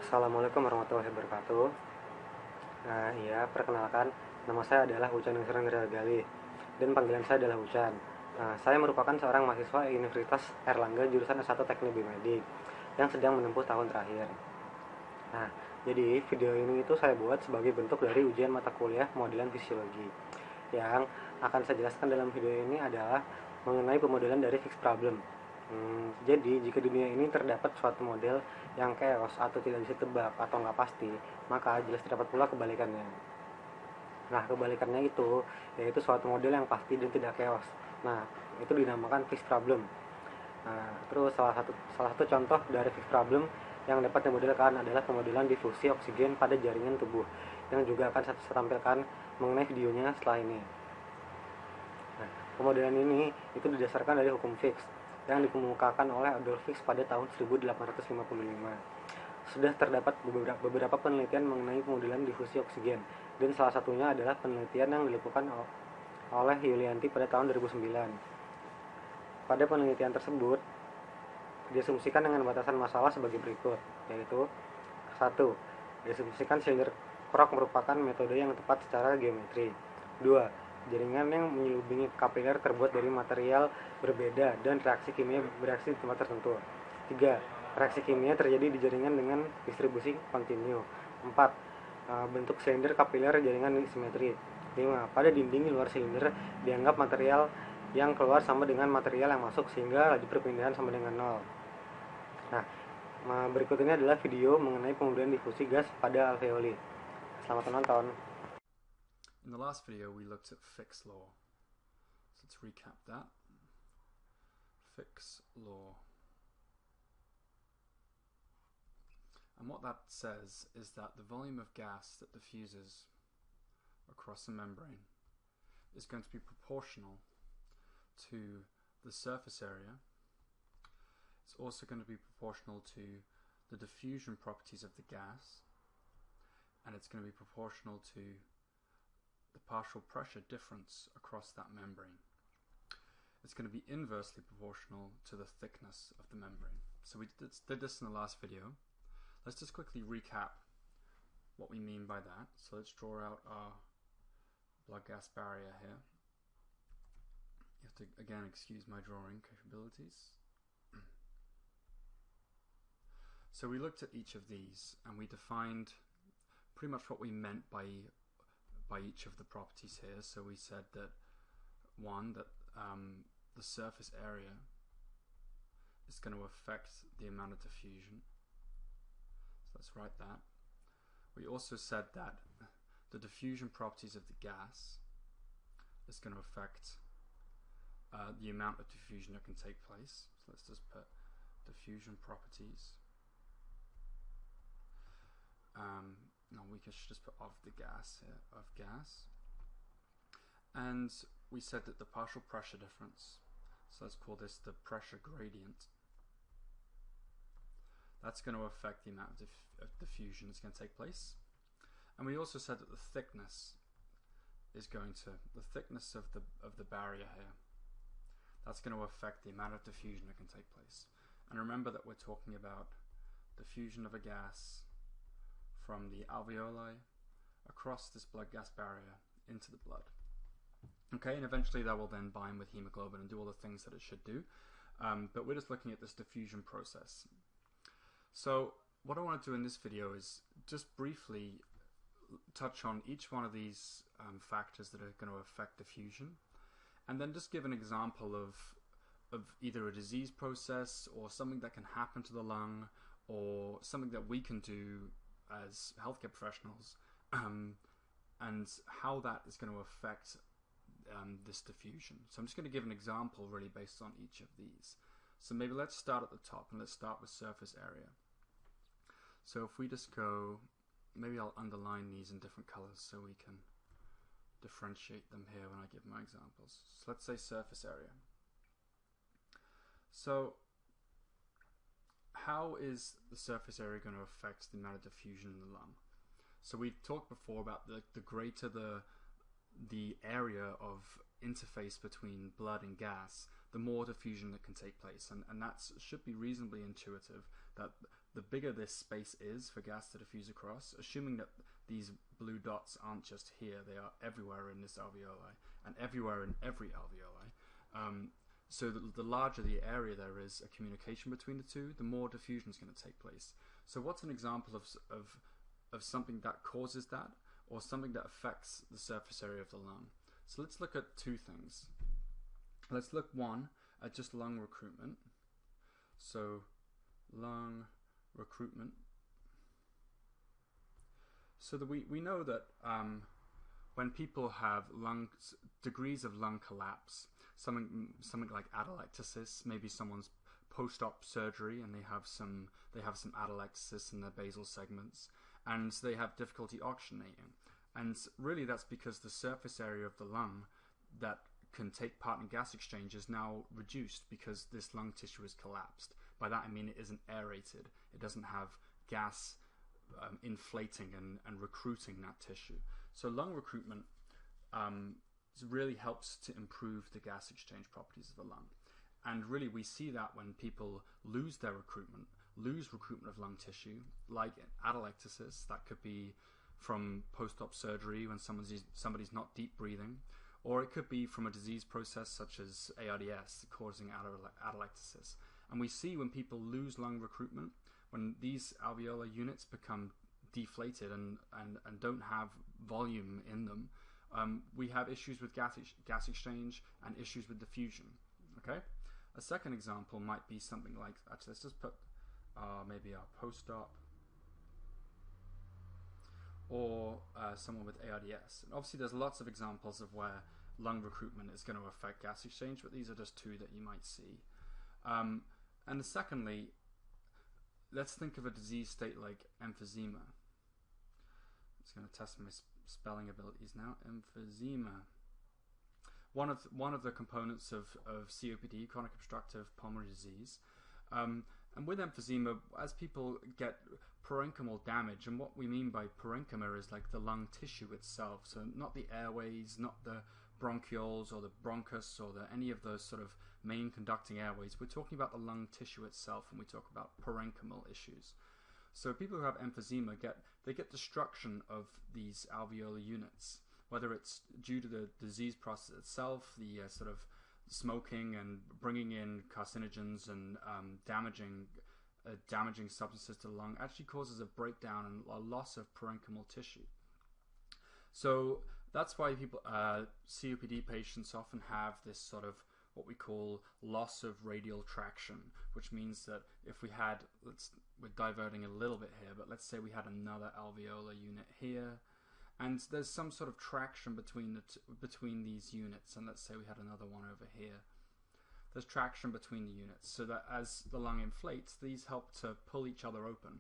Assalamualaikum warahmatullahi wabarakatuh. Nah, iya, perkenalkan, nama saya adalah Hujan yang sering Gali dan panggilan saya adalah Hujan. Nah, saya merupakan seorang mahasiswa Universitas Erlangga jurusan S1 Teknik Biomedik yang sedang menempuh tahun terakhir. Nah, jadi video ini itu saya buat sebagai bentuk dari ujian mata kuliah Pemodelan Fisiologi. Yang akan saya jelaskan dalam video ini adalah mengenai pemodelan dari fixed problem. Jadi, jika dunia ini terdapat suatu model yang chaos atau tidak bisa tebak atau nggak pasti, maka jelas terdapat pula kebalikannya. Nah, kebalikannya itu yaitu suatu model yang pasti dan tidak chaos. Nah, itu dinamakan fixed problem. Nah, terus salah satu contoh dari fixed problem yang dapat dimodelkan adalah pemodelan difusi oksigen pada jaringan tubuh, yang juga akan saya tampilkan mengenai videonya setelah ini. Nah, pemodelan ini itu didasarkan dari hukum Fick yang dikemukakan oleh Adolf Fick pada tahun 1855. Sudah terdapat beberapa penelitian mengenai pemodelan difusi oksigen, dan salah satunya adalah penelitian yang dilakukan oleh Yulianti pada tahun 2009. Pada penelitian tersebut, diasumsikan dengan batasan masalah sebagai berikut, yaitu 1. Diasumsikan silinder krok merupakan metode yang tepat secara geometri. 2. Jaringan yang menyelubungi kapiler terbuat dari material berbeda dan reaksi kimia bereaksi di tempat tertentu. 3. Reaksi kimia terjadi di jaringan dengan distribusi kontinu. 4. Bentuk silinder kapiler jaringan simetri. 5. Pada dinding luar silinder dianggap material yang keluar sama dengan material yang masuk sehingga laju perpindahan sama dengan 0. Nah, berikut ini adalah video mengenai pemodelan difusi gas pada alveoli. Selamat menonton. In the last video we looked at Fick's law. So let's recap that. Fick's law. And what that says is that the volume of gas that diffuses across a membrane is going to be proportional to the surface area. It's also going to be proportional to the diffusion properties of the gas, and it's going to be proportional to the partial pressure difference across that membrane. It's going to be inversely proportional to the thickness of the membrane. So we did this in the last video. Let's just quickly recap what we mean by that. So let's draw out our blood-gas barrier here. You have to, again, excuse my drawing capabilities. So we looked at each of these and we defined pretty much what we meant by each of the properties here. So we said that that the surface area is going to affect the amount of diffusion. So let's write that. We also said that the diffusion properties of the gas is going to affect the amount of diffusion that can take place. So let's just put diffusion properties. No, we should just put of the gas here, of gas. And we said that the partial pressure difference, so let's call this the pressure gradient, that's going to affect the amount of diffusion that's going to take place. And we also said that the thickness of the barrier here, that's going to affect the amount of diffusion that can take place. And remember that we're talking about diffusion of a gas from the alveoli across this blood-gas barrier into the blood. Okay, and eventually that will then bind with hemoglobin and do all the things that it should do. But we're just looking at this diffusion process. So what I want to do in this video is just briefly touch on each one of these factors that are going to affect diffusion, and then just give an example of either a disease process or something that can happen to the lung or something that we can do as healthcare professionals, and how that is going to affect this diffusion. So I'm just going to give an example really based on each of these. So maybe let's start at the top and let's start with surface area. So if we just go, maybe I'll underline these in different colors so we can differentiate them here when I give my examples. So let's say surface area. So how is the surface area going to affect the amount of diffusion in the lung? So we talked before about the greater the area of interface between blood and gas, the more diffusion that can take place, and that should be reasonably intuitive, that the bigger this space is for gas to diffuse across, assuming that these blue dots aren't just here, they are everywhere in this alveoli and everywhere in every alveoli. So the larger the area there is a communication between the two, the more diffusion is going to take place. So what's an example of something that causes that, or something that affects the surface area of the lung? So let's look at two things. Let's look, one, at just lung recruitment. So lung recruitment. So that we know that when people have degrees of lung collapse, something like atelectasis, maybe someone's post-op surgery and they have some atelectasis in their basal segments, and they have difficulty oxygenating. And really that's because the surface area of the lung that can take part in gas exchange is now reduced because this lung tissue is collapsed. By that I mean it isn't aerated. It doesn't have gas inflating and recruiting that tissue. So lung recruitment really helps to improve the gas exchange properties of the lung. And really we see that when people lose recruitment of lung tissue, like atelectasis, that could be from post-op surgery when somebody's not deep breathing, or it could be from a disease process such as ARDS causing atelectasis. And we see when people lose lung recruitment, when these alveolar units become deflated and don't have volume in them, we have issues with gas exchange and issues with diffusion. Okay. A second example might be something like, actually let's just put maybe our post-op, or someone with ARDS. And obviously there's lots of examples of where lung recruitment is going to affect gas exchange, but these are just two that you might see. And secondly, let's think of a disease state like emphysema. I'm just going to test my spelling abilities now. Emphysema. One of the components of COPD, chronic obstructive pulmonary disease. And with emphysema, as people get parenchymal damage, and what we mean by parenchyma is like the lung tissue itself, so not the airways, not the bronchioles or the bronchus or any of those sort of main conducting airways. We're talking about the lung tissue itself when we talk about parenchymal issues. So people who have emphysema get destruction of these alveolar units, whether it's due to the disease process itself, the sort of smoking and bringing in carcinogens and damaging substances to the lung, actually causes a breakdown and a loss of parenchymal tissue. So that's why people, COPD patients often have this sort of what we call loss of radial traction, which means that if we had, we're diverting a little bit here, but let's say we had another alveolar unit here, and there's some sort of traction between these units, and let's say we had another one over here. There's traction between the units, so that as the lung inflates, these help to pull each other open.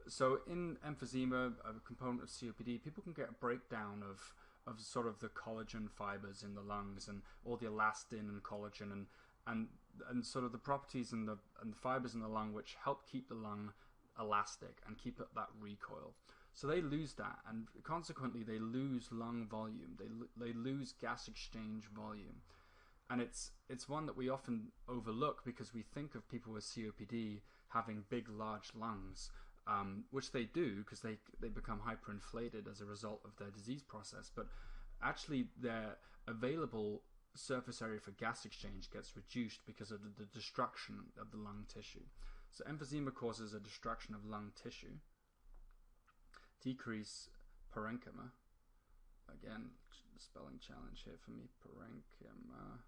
So in emphysema, a component of COPD, people can get a breakdown of sort of the collagen fibers in the lungs and all the elastin and collagen and sort of the properties and the fibers in the lung which help keep the lung elastic and keep it that recoil. So they lose that, and consequently they lose lung volume. They lose gas exchange volume, and it's one that we often overlook because we think of people with COPD having big, large lungs, which they do because they become hyperinflated as a result of their disease process. But actually, their available surface area for gas exchange gets reduced because of the destruction of the lung tissue. So emphysema causes a destruction of lung tissue. Decrease parenchyma. Again, spelling challenge here for me. Parenchyma,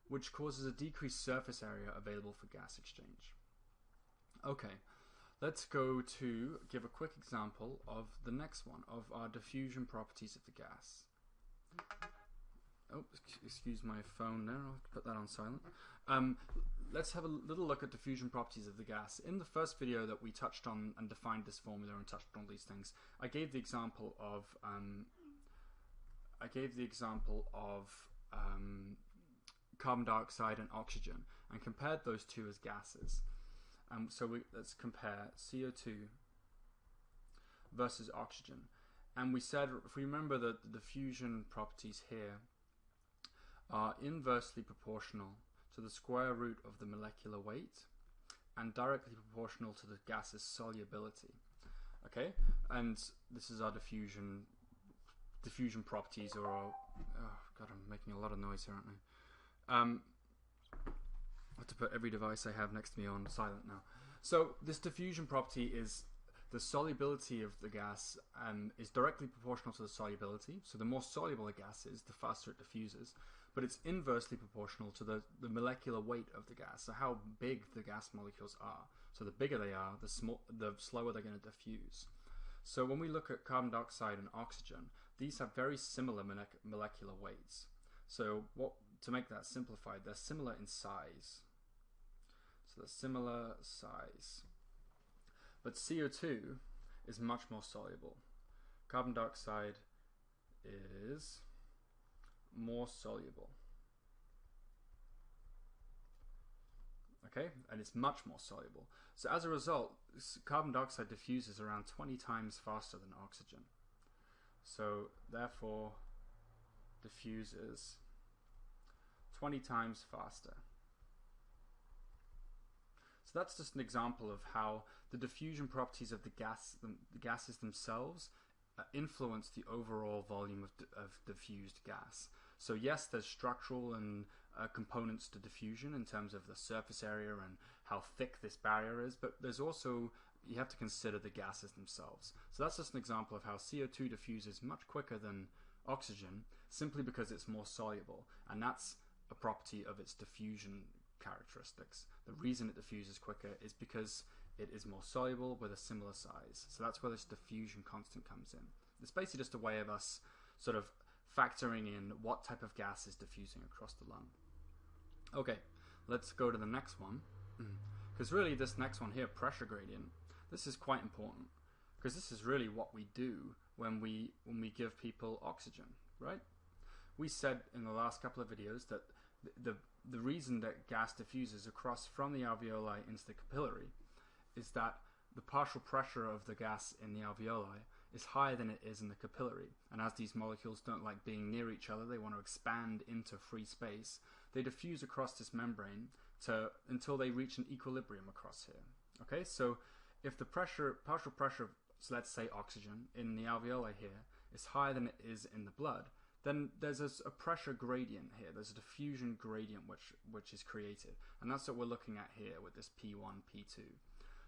which causes a decreased surface area available for gas exchange. Okay, let's go to give a quick example of the next one of our diffusion properties of the gas. Oh, excuse my phone there. I'll put that on silent. Let's have a little look at diffusion properties of the gas. In the first video that we touched on and defined this formula and touched on all these things, I gave the example of carbon dioxide and oxygen and compared those two as gases. So let's compare CO2 versus oxygen. And we said, if we remember that the diffusion properties here are inversely proportional to the square root of the molecular weight and directly proportional to the gas's solubility. Okay, and this is our diffusion properties, or our, oh god, I'm making a lot of noise here, aren't I? I have to put every device I have next to me on silent now. So this diffusion property is the solubility of the gas is directly proportional to the solubility. So the more soluble a gas is, the faster it diffuses. But it's inversely proportional to the molecular weight of the gas, so how big the gas molecules are. So the bigger they are, the slower they're going to diffuse. So when we look at carbon dioxide and oxygen, these have very similar molecular weights. So to make that simplified, they're similar in size. So they're similar size. But CO2 is much more soluble. Carbon dioxide is more soluble. Okay, and it's much more soluble. So as a result, carbon dioxide diffuses around 20 times faster than oxygen. So therefore, diffuses 20 times faster. So that's just an example of how the diffusion properties of the gases themselves influence the overall volume of diffused gas. So yes, there's structural and components to diffusion in terms of the surface area and how thick this barrier is, but there's also, you have to consider the gases themselves. So that's just an example of how CO2 diffuses much quicker than oxygen, simply because it's more soluble, and that's a property of its diffusion characteristics. The reason it diffuses quicker is because it is more soluble with a similar size. So that's where this diffusion constant comes in. It's basically just a way of us sort of factoring in what type of gas is diffusing across the lung. Okay, let's go to the next one, because really this next one here, pressure gradient, this is quite important, because this is really what we do when we give people oxygen, right? We said in the last couple of videos that the reason that gas diffuses across from the alveoli into the capillary is that the partial pressure of the gas in the alveoli is higher than it is in the capillary. And as these molecules don't like being near each other, they want to expand into free space, they diffuse across this membrane until they reach an equilibrium across here. Okay, so if the partial pressure, so let's say oxygen, in the alveoli here is higher than it is in the blood, then there's a pressure gradient here. There's a diffusion gradient which is created. And that's what we're looking at here with this P1, P2.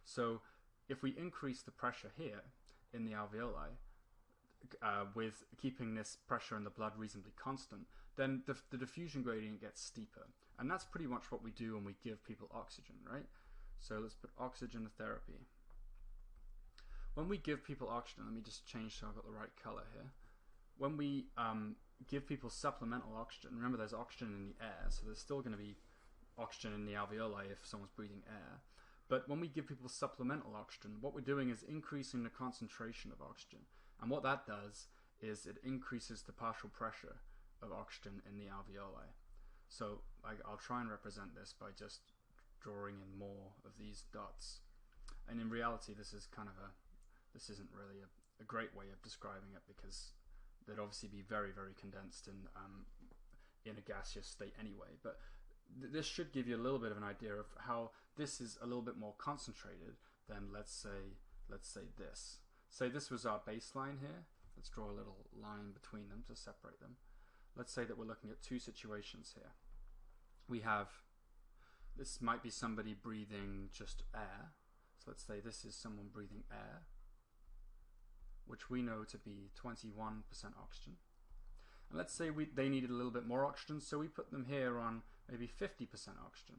So if we increase the pressure here in the alveoli, with keeping this pressure in the blood reasonably constant, then the diffusion gradient gets steeper. And that's pretty much what we do when we give people oxygen, right? So let's put oxygen therapy. When we give people oxygen, let me just change so I've got the right color here. When we give people supplemental oxygen, remember there's oxygen in the air, so there's still going to be oxygen in the alveoli if someone's breathing air. But when we give people supplemental oxygen, what we're doing is increasing the concentration of oxygen. And what that does is it increases the partial pressure of oxygen in the alveoli. So I'll try and represent this by just drawing in more of these dots. And in reality, this isn't really a great way of describing it, because they'd obviously be very, very condensed in a gaseous state anyway. But this should give you a little bit of an idea of how this is a little bit more concentrated than, let's say this. Say this was our baseline here. Let's draw a little line between them to separate them. Let's say that we're looking at two situations here. We have, this might be somebody breathing just air. So let's say this is someone breathing air, which we know to be 21% oxygen. And let's say they needed a little bit more oxygen, so we put them here on maybe 50% oxygen.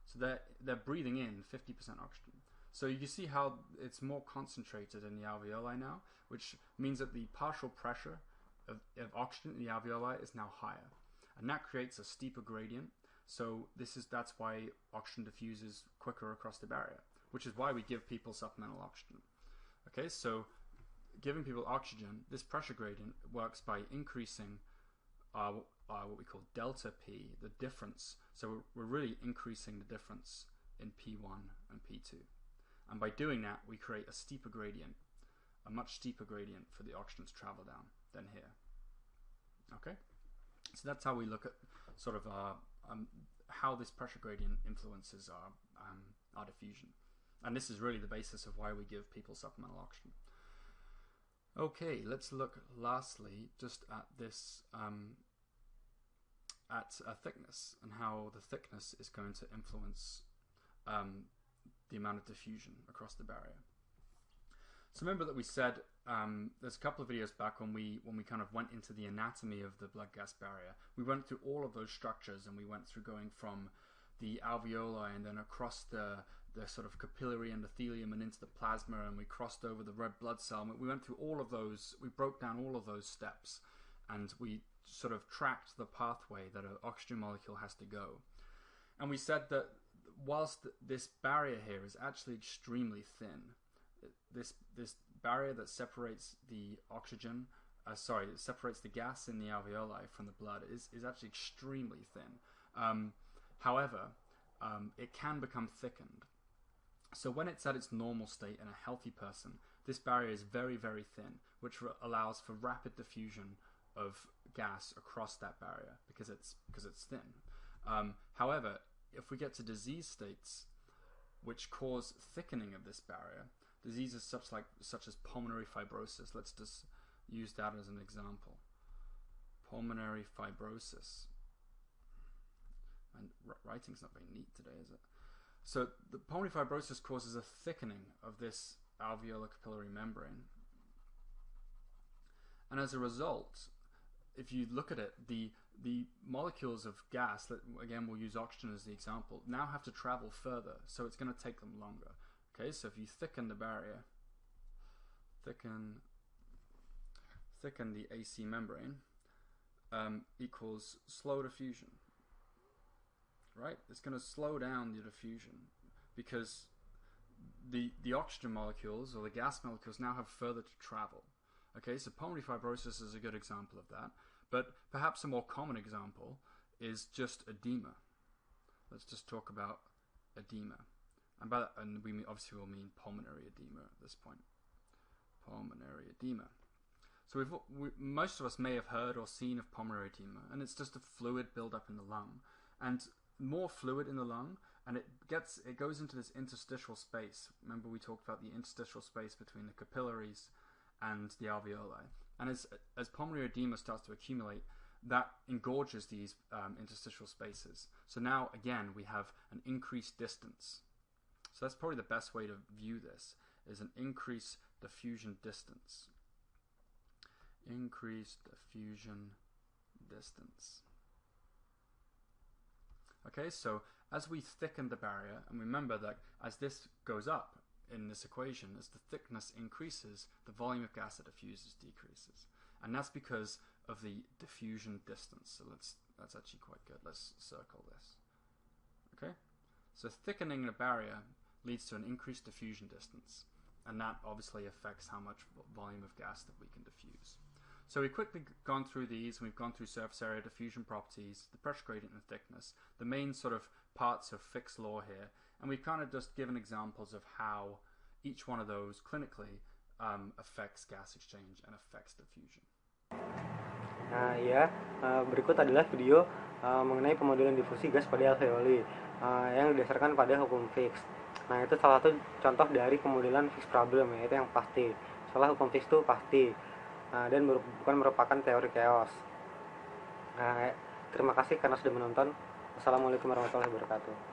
So they're breathing in 50% oxygen. So you can see how it's more concentrated in the alveoli now, which means that the partial pressure of oxygen in the alveoli is now higher. And that creates a steeper gradient. So that's why oxygen diffuses quicker across the barrier, which is why we give people supplemental oxygen. Okay, so giving people oxygen, this pressure gradient works by increasing what we call delta P, the difference. So we're really increasing the difference in P1 and P2. And by doing that, we create a steeper gradient, a much steeper gradient for the oxygen to travel down than here. Okay? So that's how we look at sort of how this pressure gradient influences our our diffusion. And this is really the basis of why we give people supplemental oxygen. Okay, let's look lastly just at this, at thickness, and how the thickness is going to influence the amount of diffusion across the barrier. So remember that we said there's a couple of videos back when we kind of went into the anatomy of the blood-gas barrier. We went through all of those structures, and we went through going from the alveoli and then across the sort of capillary endothelium and into the plasma, and we crossed over the red blood cell. We went through all of those, we broke down all of those steps, and we sort of tracked the pathway that an oxygen molecule has to go. And we said that whilst this barrier here is actually extremely thin, this barrier that separates the oxygen, separates the gas in the alveoli from the blood is actually extremely thin. However, it can become thickened. So when it's at its normal state in a healthy person, this barrier is very, very thin, which allows for rapid diffusion of gas across that barrier because it's thin. However, if we get to disease states which cause thickening of this barrier, diseases such as pulmonary fibrosis, let's just use that as an example. Pulmonary fibrosis. And writing's not very neat today, is it? So the pulmonary fibrosis causes a thickening of this alveolar capillary membrane. And as a result, if you look at it, the molecules of gas, that again we'll use oxygen as the example, now have to travel further, so it's going to take them longer. Okay, so if you thicken the barrier, thicken the AC membrane, equals slow diffusion. Right? It's going to slow down the diffusion because the oxygen molecules or the gas molecules now have further to travel. Okay, so pulmonary fibrosis is a good example of that, but perhaps a more common example is just edema. Let's just talk about edema. And by that, and we obviously will mean pulmonary edema at this point. Pulmonary edema. So most of us may have heard or seen of pulmonary edema, and it's just a fluid buildup in the lung. And more fluid in the lung, and it goes into this interstitial space. Remember we talked about the interstitial space between the capillaries and the alveoli. And as pulmonary edema starts to accumulate, that engorges these interstitial spaces. So now again we have an increased distance. So that's probably the best way to view this, is an increased diffusion distance. Increased diffusion distance. Okay, so as we thicken the barrier, and remember that as this goes up in this equation, as the thickness increases, the volume of gas that diffuses decreases. And that's because of the diffusion distance. So that's actually quite good. Let's circle this. Okay, so thickening the barrier leads to an increased diffusion distance, and that obviously affects how much volume of gas that we can diffuse. So we've quickly gone through these, and we've gone through surface area, diffusion properties, the pressure gradient and thickness, the main sort of parts of Fick's law here, and we've kind of just given examples of how each one of those clinically affects gas exchange and affects diffusion. Nah ya, berikut adalah video mengenai pemodelan difusi gas pada alveoli yang didasarkan pada hukum Fick's. Nah itu salah satu contoh dari pemodelan Fick's problem, yaitu yang pasti. Soalnya hukum Fick's itu pasti. Dan bukan merupakan teori chaos. Terima kasih karena sudah menonton. Wassalamualaikum warahmatullahi wabarakatuh.